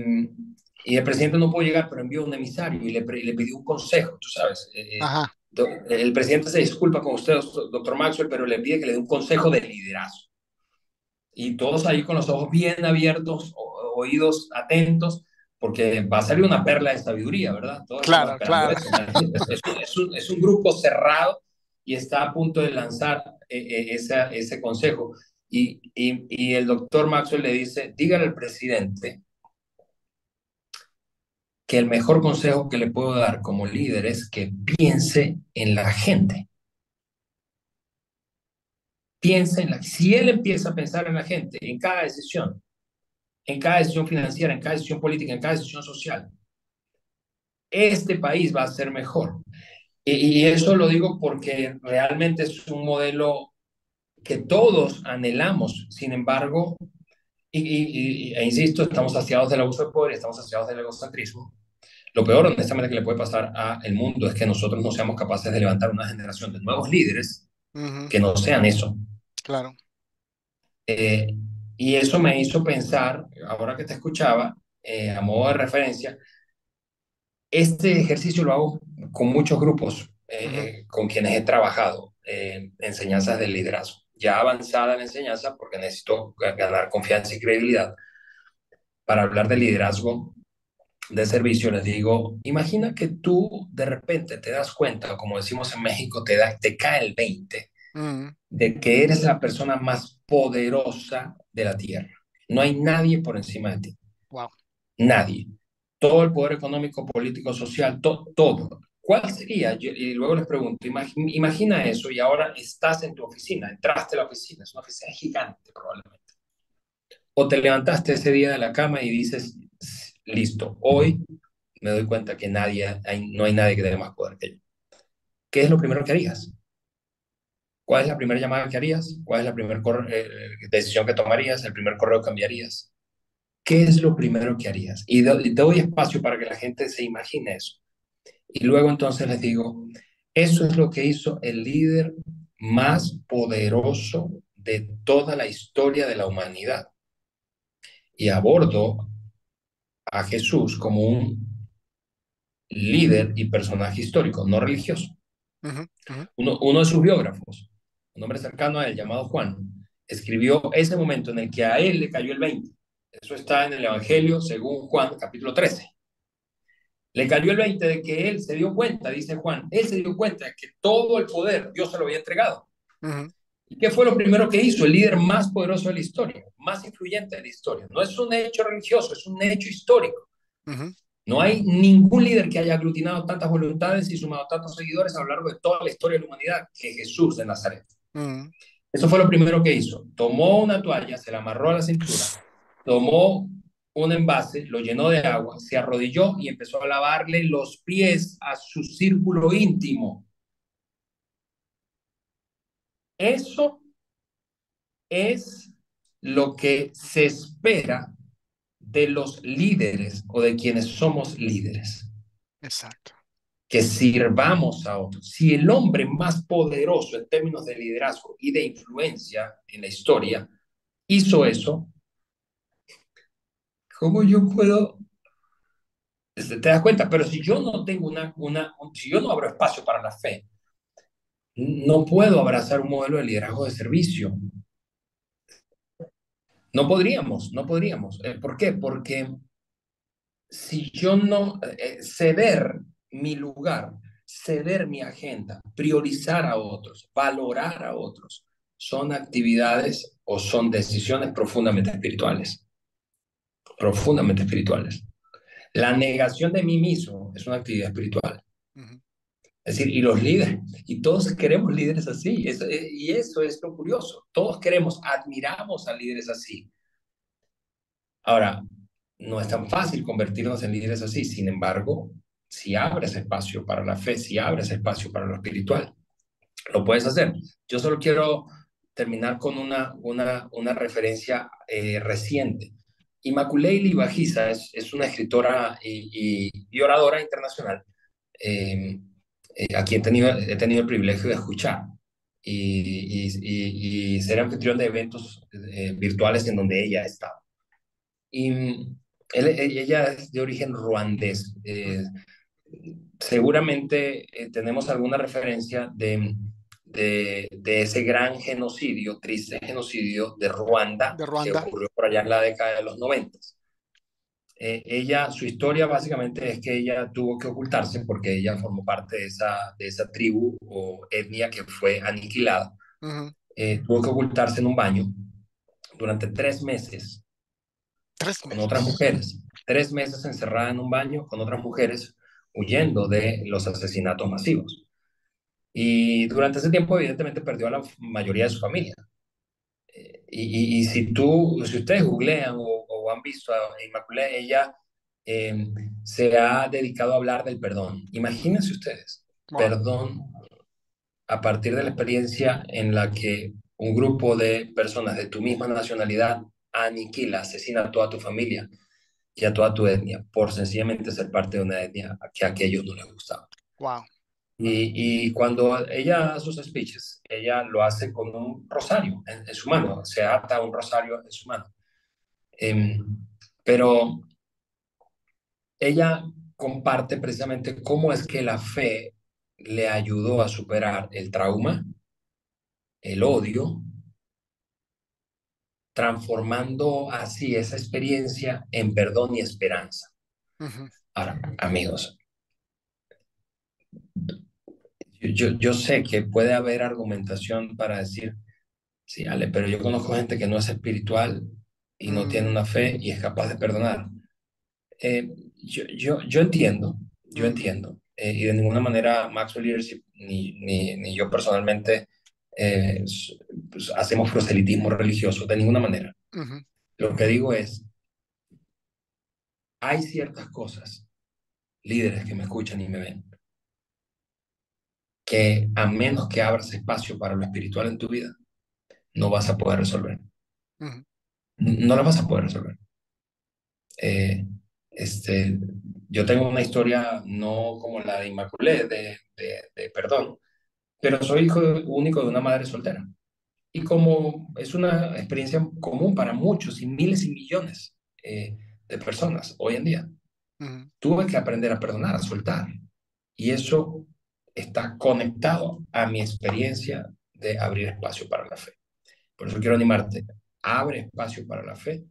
Speaker 3: y el presidente no pudo llegar, pero envió un emisario y le pidió un consejo, tú sabes.
Speaker 1: ajá,
Speaker 3: El presidente se disculpa con usted, doctor Maxwell, pero le pide que le dé un consejo de liderazgo. Y todos ahí con los ojos bien abiertos, oídos atentos, porque va a salir una perla de sabiduría, ¿verdad? Todos estamos
Speaker 1: claro,
Speaker 3: esperando
Speaker 1: claro.
Speaker 3: eso. Es un grupo cerrado y está a punto de lanzar ese consejo. Y el doctor Maxwell le dice, dígale al presidente que el mejor consejo que le puedo dar como líder es que piense en la gente. Piense en la, si él empieza a pensar en la gente, en cada decisión financiera, en cada decisión política, en cada decisión social, este país va a ser mejor. Y eso lo digo porque realmente es un modelo que todos anhelamos. Sin embargo, insisto, estamos saciados del abuso de poder, estamos saciados del egocentrismo. Lo peor, honestamente, que le puede pasar al mundo es que nosotros no seamos capaces de levantar una generación de nuevos líderes
Speaker 1: Ujú,
Speaker 3: que no sean eso.
Speaker 1: claro.
Speaker 3: Eh, y eso me hizo pensar, ahora que te escuchaba, a modo de referencia, este ejercicio lo hago con muchos grupos
Speaker 1: Ujú,
Speaker 3: con quienes he trabajado enseñanzas de liderazgo. Ya avanzada en la enseñanza, porque necesito ganar confianza y credibilidad. Para hablar de liderazgo de servicio, les digo, imagina que tú de repente te das cuenta, como decimos en México, te cae el 20
Speaker 1: ujú.
Speaker 3: de que eres la persona más poderosa de la tierra. No hay nadie por encima de ti.
Speaker 1: Wow.
Speaker 3: Nadie. Todo el poder económico, político, social, todo. ¿Cuál sería? Y luego les pregunto, imagina eso y ahora estás en tu oficina, entraste a la oficina, es una oficina gigante probablemente. O te levantaste ese día de la cama y dices, listo, hoy me doy cuenta que no hay nadie que tenga más poder que yo. ¿Qué es lo primero que harías? ¿Cuál es la primera llamada que harías? ¿Cuál es la primera decisión que tomarías? ¿El primer correo que enviarías? ¿Qué es lo primero que harías? Y doy espacio para que la gente se imagine eso. Y luego entonces les digo, eso es lo que hizo el líder más poderoso de toda la historia de la humanidad. Y abordo a Jesús como un líder y personaje histórico, no religioso.
Speaker 1: Ujú, ujú,
Speaker 3: Uno de sus biógrafos, un hombre cercano a él llamado Juan, escribió ese momento en el que a él le cayó el 20. Eso está en el Evangelio según Juan, capítulo 13. Le cayó el 20 de que él se dio cuenta, dice Juan, él se dio cuenta de que todo el poder Dios se lo había entregado.
Speaker 1: ujú,
Speaker 3: ¿Y qué fue lo primero que hizo? El líder más poderoso de la historia, más influyente de la historia. No es un hecho religioso, es un hecho histórico.
Speaker 1: ujú,
Speaker 3: No hay ningún líder que haya aglutinado tantas voluntades y sumado tantos seguidores a lo largo de toda la historia de la humanidad que Jesús de Nazaret.
Speaker 1: ujú.
Speaker 3: Eso fue lo primero que hizo. Tomó una toalla, se la amarró a la cintura, tomó un envase, lo llenó de agua, se arrodilló y empezó a lavarle los pies a su círculo íntimo. Eso es lo que se espera de los líderes o de quienes somos líderes,
Speaker 1: Exacto.
Speaker 3: que sirvamos a otros. Si el hombre más poderoso en términos de liderazgo y de influencia en la historia hizo eso, ¿Cómo yo puedo? Te das cuenta, pero si yo no tengo si yo no abro espacio para la fe, no puedo abrazar un modelo de liderazgo de servicio. No podríamos, no podríamos. ¿Por qué? Porque si yo no ceder mi lugar, ceder mi agenda, priorizar a otros, valorar a otros, son actividades o son decisiones profundamente espirituales, profundamente espirituales. La negación de mí mismo es una actividad espiritual.
Speaker 1: Ujú.
Speaker 3: Es decir, y los líderes, y todos queremos líderes así, y eso es lo curioso, todos queremos, admiramos a líderes así. Ahora, no es tan fácil convertirnos en líderes así, sin embargo, si abres espacio para la fe, si abres espacio para lo espiritual, lo puedes hacer. Yo solo quiero terminar con una referencia reciente. Immaculée Bajiza es una escritora y oradora internacional eh, a quien he tenido el privilegio de escuchar y ser anfitrión de eventos virtuales en donde ella está. Y ella es de origen ruandés. Seguramente tenemos alguna referencia de ese gran genocidio, triste genocidio de Ruanda,
Speaker 1: De
Speaker 3: que
Speaker 1: Ruanda.
Speaker 3: ocurrió por allá en la década de los 90. Su historia básicamente es que ella tuvo que ocultarse porque ella formó parte de esa tribu o etnia que fue aniquilada.
Speaker 1: Ujú.
Speaker 3: Tuvo que ocultarse en un baño durante 3 meses
Speaker 1: Tres
Speaker 3: con otras
Speaker 1: meses.
Speaker 3: mujeres, 3 meses encerrada en un baño con otras mujeres huyendo de los asesinatos masivos. Y durante ese tiempo, evidentemente, perdió a la mayoría de su familia. Si ustedes googlean o han visto a Inmaculée, ella eh, se ha dedicado a hablar del perdón. Imagínense ustedes,
Speaker 1: Wow.
Speaker 3: perdón a partir de la experiencia en la que un grupo de personas de tu misma nacionalidad aniquila, asesina a toda tu familia y a toda tu etnia por sencillamente ser parte de una etnia que a aquellos no les gustaba.
Speaker 1: Wow.
Speaker 3: Y cuando ella da sus speeches, ella lo hace con un rosario en su mano, se ata un rosario en su mano. Eh, pero ella comparte precisamente cómo es que la fe le ayudó a superar el trauma, el odio, transformando así esa experiencia en perdón y esperanza.
Speaker 1: Ujú.
Speaker 3: Ahora, amigos, yo sé que puede haber argumentación para decir, sí, Ale, pero yo conozco gente que no es espiritual y no tiene
Speaker 1: Mm,
Speaker 3: una fe y es capaz de perdonar. Yo entiendo, yo
Speaker 1: mm,
Speaker 3: entiendo, y de ninguna manera Maxwell Leadership ni yo personalmente pues, hacemos proselitismo religioso, de ninguna manera.
Speaker 1: ujú.
Speaker 3: Lo que digo es, hay ciertas cosas, líderes que me escuchan y me ven, que a menos que abras espacio para lo espiritual en tu vida, no vas a poder resolver.
Speaker 1: Ujú.
Speaker 3: No las vas a poder resolver. Eh, este, yo tengo una historia no como la de Inmaculée, de perdón, pero soy hijo único de una madre soltera. Y como es una experiencia común para muchos y miles y millones de personas hoy en día,
Speaker 1: Ujú.
Speaker 3: tuve que aprender a perdonar, a soltar. Y eso está conectado a mi experiencia de abrir espacio para la fe. Por eso quiero animarte, abre espacio para la fe,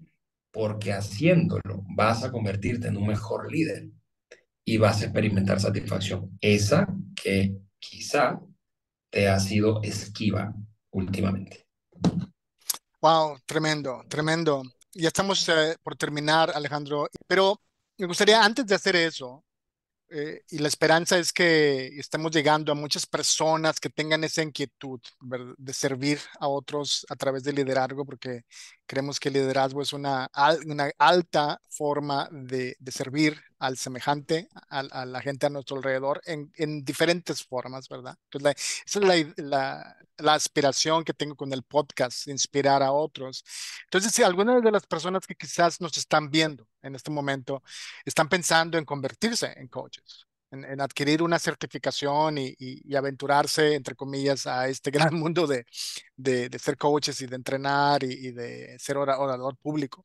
Speaker 3: porque haciéndolo vas a convertirte en un mejor líder y vas a experimentar satisfacción, esa que quizá te ha sido esquiva últimamente.
Speaker 1: Wow, tremendo, tremendo. Ya estamos por terminar, Alejandro, pero me gustaría antes de hacer eso, y la esperanza es que estemos llegando a muchas personas que tengan esa inquietud, de servir a otros a través del liderazgo, porque creemos que el liderazgo es una alta forma de servir al semejante, a la gente a nuestro alrededor, en diferentes formas, ¿verdad? Entonces, esa es la aspiración que tengo con el podcast, inspirar a otros. Entonces, si algunas de las personas que quizás nos están viendo en este momento, están pensando en convertirse en coaches, en adquirir una certificación y aventurarse, entre comillas, a este gran mundo de ser coaches y de entrenar y de ser orador público.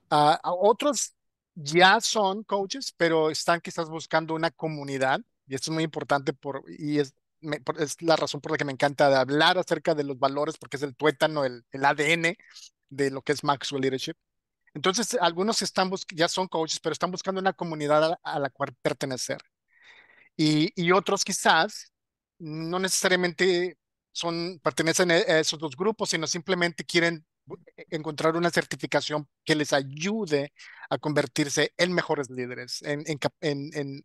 Speaker 1: A otros ya son coaches, pero están quizás buscando una comunidad, y esto es muy importante es la razón por la que me encanta de hablar acerca de los valores, porque es el tuétano, el ADN de lo que es Maxwell Leadership. Entonces, algunos ya son coaches, pero están buscando una comunidad a la cual pertenecer. Y otros quizás no necesariamente pertenecen a esos dos grupos, sino simplemente quieren encontrar una certificación que les ayude a convertirse en mejores líderes, en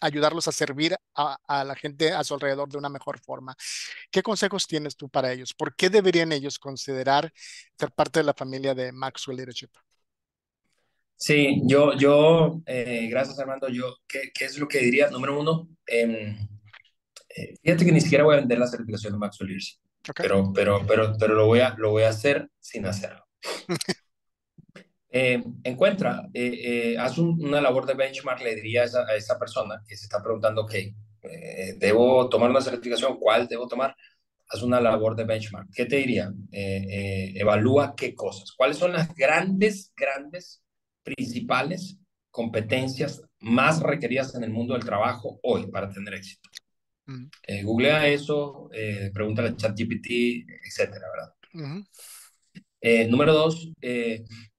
Speaker 1: ayudarlos a servir a la gente a su alrededor de una mejor forma. ¿Qué consejos tienes tú para ellos? ¿Por qué deberían ellos considerar ser parte de la familia de Maxwell Leadership?
Speaker 3: Sí, gracias Armando, ¿qué es lo que diría? Número uno, fíjate que ni siquiera voy a vender la certificación de Maxwell Leadership,
Speaker 1: Ok.
Speaker 3: pero lo voy a hacer sin hacerlo. Haz una labor de benchmark, le diría a esa persona que se está preguntando, ok, ¿debo tomar una certificación? ¿Cuál debo tomar? Haz una labor de benchmark. ¿Qué te diría? Evalúa qué cosas. ¿Cuáles son las grandes, principales competencias más requeridas en el mundo del trabajo hoy para tener éxito?
Speaker 1: Mm,
Speaker 3: Googlea eso, pregúntale a ChatGPT, etcétera, ¿verdad?
Speaker 1: ujú,
Speaker 3: Número dos,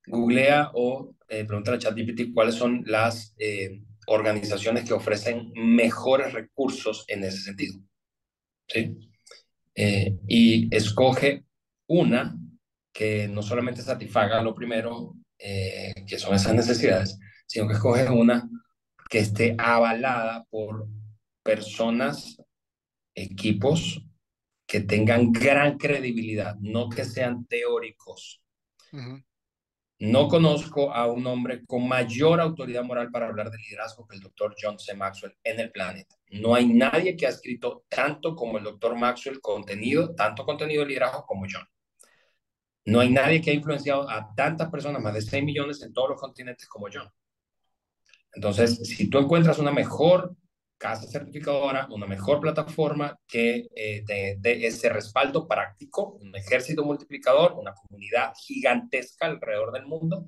Speaker 3: googlea o pregúntale a ChatGPT cuáles son las organizaciones que ofrecen mejores recursos en ese sentido, ¿sí? Y escoge una que no solamente satisfaga lo primero, que son esas necesidades, sino que escoge una que esté avalada por personas, equipos que tengan gran credibilidad, no que sean teóricos.
Speaker 1: ujú,
Speaker 3: No conozco a un hombre con mayor autoridad moral para hablar de liderazgo que el doctor John C. Maxwell en el planeta. No hay nadie que ha escrito tanto como el doctor Maxwell tanto contenido de liderazgo como John. No hay nadie que ha influenciado a tantas personas, más de 6 millones en todos los continentes como John. Entonces, si tú encuentras una mejor casa certificadora, una mejor plataforma que te dé ese respaldo práctico, un ejército multiplicador, una comunidad gigantesca alrededor del mundo,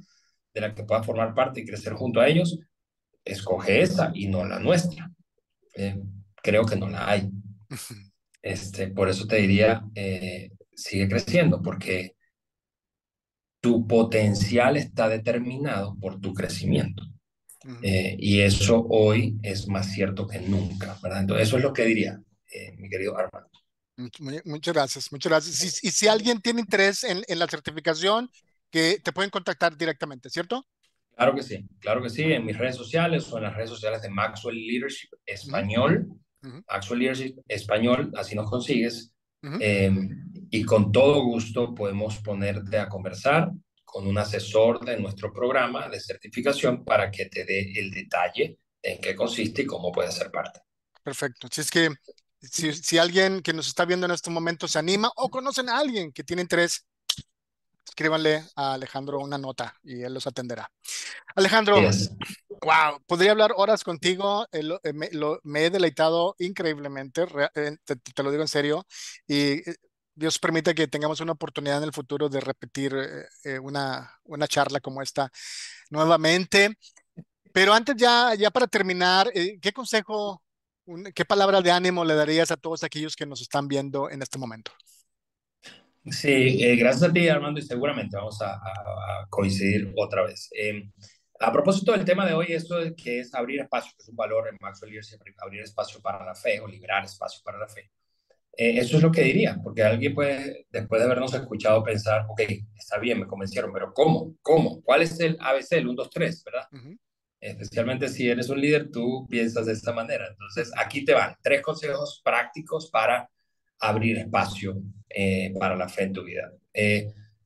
Speaker 3: de la que puedas formar parte y crecer junto a ellos, escoge esa y no la nuestra. Eh, Creo que no la hay.
Speaker 1: ujú,
Speaker 3: Por eso te diría, sigue creciendo, porque tu potencial está determinado por tu crecimiento.
Speaker 1: ujú.
Speaker 3: Y eso hoy es más cierto que nunca, ¿verdad? Entonces, eso es lo que diría, mi querido Armando.
Speaker 1: Muchas gracias, muchas gracias. Y si alguien tiene interés en la certificación, que te pueden contactar directamente, ¿cierto?
Speaker 3: Claro que sí, en mis redes sociales o en las redes sociales de Maxwell Leadership
Speaker 1: Ujú,
Speaker 3: Español,
Speaker 1: ujú,
Speaker 3: Maxwell Leadership Español, así nos consigues.
Speaker 1: ujú.
Speaker 3: Eh, y con todo gusto podemos ponerte a conversar con un asesor de nuestro programa de certificación para que te dé el detalle en qué consiste y cómo puedes ser parte.
Speaker 1: Perfecto. Si es que si alguien que nos está viendo en este momento se anima o conocen a alguien que tiene interés, escríbanle a Alejandro una nota y él los atenderá. Alejandro,
Speaker 3: Yes.
Speaker 1: wow, podría hablar horas contigo. Me he deleitado increíblemente, te lo digo en serio. Y Dios permite que tengamos una oportunidad en el futuro de repetir una charla como esta nuevamente. Pero antes ya para terminar, ¿qué consejo, qué palabra de ánimo le darías a todos aquellos que nos están viendo en este momento?
Speaker 3: Sí, gracias a ti, Armando, y seguramente vamos a coincidir otra vez. A propósito del tema de hoy, esto de que es abrir espacio, que es un valor en Maxwell Leadership, abrir espacio para la fe o liberar espacio para la fe. Eso es lo que diría, porque alguien puede, después de habernos escuchado, pensar, ok, está bien, me convencieron, pero ¿cómo? ¿Cómo? ¿Cuál es el ABC, el 1, 2, 3, verdad?
Speaker 1: Ujú,
Speaker 3: Especialmente si eres un líder, tú piensas de esta manera. Entonces, aquí te van 3 consejos prácticos para abrir espacio para la fe en tu vida.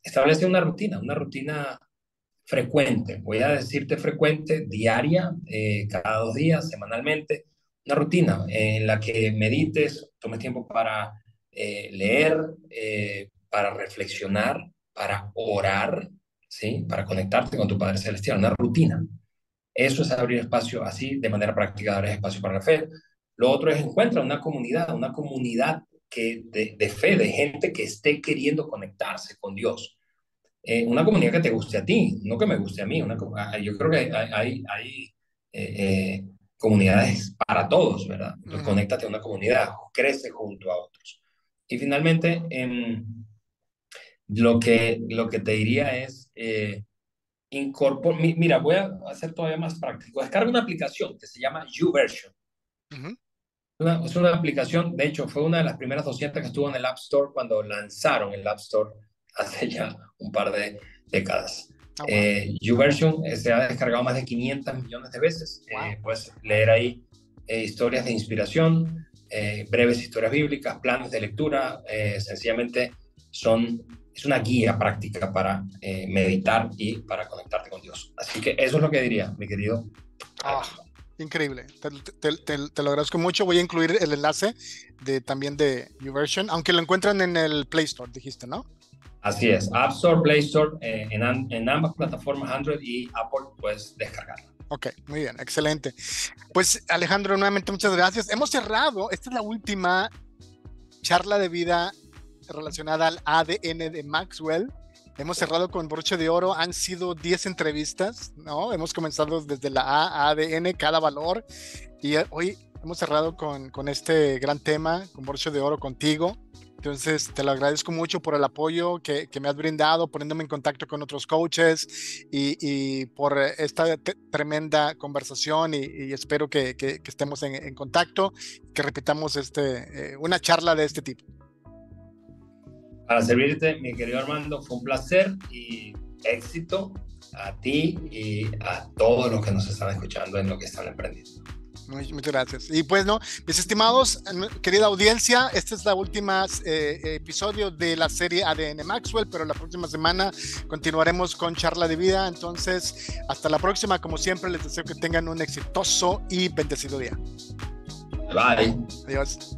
Speaker 3: Establece una rutina frecuente. Voy a decirte frecuente, diaria, cada 2 días, semanalmente. Una rutina en la que medites, tomes tiempo para leer, para reflexionar, para orar, ¿sí? Para conectarte con tu Padre Celestial. Una rutina. Eso es abrir espacio así, de manera práctica, abrir espacio para la fe. Lo otro es encuentra una comunidad de fe, de gente que esté queriendo conectarse con Dios. una comunidad que te guste a ti, no que me guste a mí. Yo creo que hay comunidades para todos, ¿verdad? Entonces,
Speaker 1: Ujú.
Speaker 3: conéctate a una comunidad, crece junto a otros. Y finalmente, lo que te diría es, mira, voy a hacer todavía más práctico. Descarga una aplicación que se llama YouVersion.
Speaker 1: Ujú.
Speaker 3: Es una aplicación, de hecho, fue una de las primeras 200 que estuvo en el App Store cuando lanzaron el App Store hace ya un par de décadas.
Speaker 1: Oh, wow.
Speaker 3: YouVersion se ha descargado más de 500 millones de veces.
Speaker 1: Wow.
Speaker 3: Puedes leer ahí historias de inspiración, breves historias bíblicas, planes de lectura. Sencillamente es una guía práctica para meditar y para conectarte con Dios. Así que eso es lo que diría, mi querido
Speaker 1: Ah,
Speaker 3: Armando.
Speaker 1: increíble. Te lo agradezco mucho. Voy a incluir el enlace también de YouVersion, aunque lo encuentran en el Play Store, dijiste, ¿no?
Speaker 3: Así es, App Store, Play Store, en ambas plataformas Android y Apple puedes descargarla.
Speaker 1: Ok, muy bien, excelente. Pues Alejandro, nuevamente muchas gracias. Hemos cerrado, esta es la última charla de vida relacionada al ADN de Maxwell. Hemos cerrado con broche de oro, han sido 10 entrevistas, ¿no? Hemos comenzado desde la A a ADN, cada valor, y hoy hemos cerrado con este gran tema, con broche de oro contigo. Entonces, te lo agradezco mucho por el apoyo que me has brindado, poniéndome en contacto con otros coaches y por esta tremenda conversación y espero que estemos en contacto, que repitamos una charla de este tipo.
Speaker 3: Para servirte, mi querido Armando, fue un placer y éxito a ti y a todos los que nos están escuchando en lo que están emprendiendo.
Speaker 1: Muchas gracias. Y pues, no, mis estimados, querida audiencia, este es la última episodio de la serie ADN Maxwell, pero la próxima semana continuaremos con charla de vida. Entonces, hasta la próxima. Como siempre, les deseo que tengan un exitoso y bendecido día.
Speaker 3: Bye.
Speaker 1: Adiós.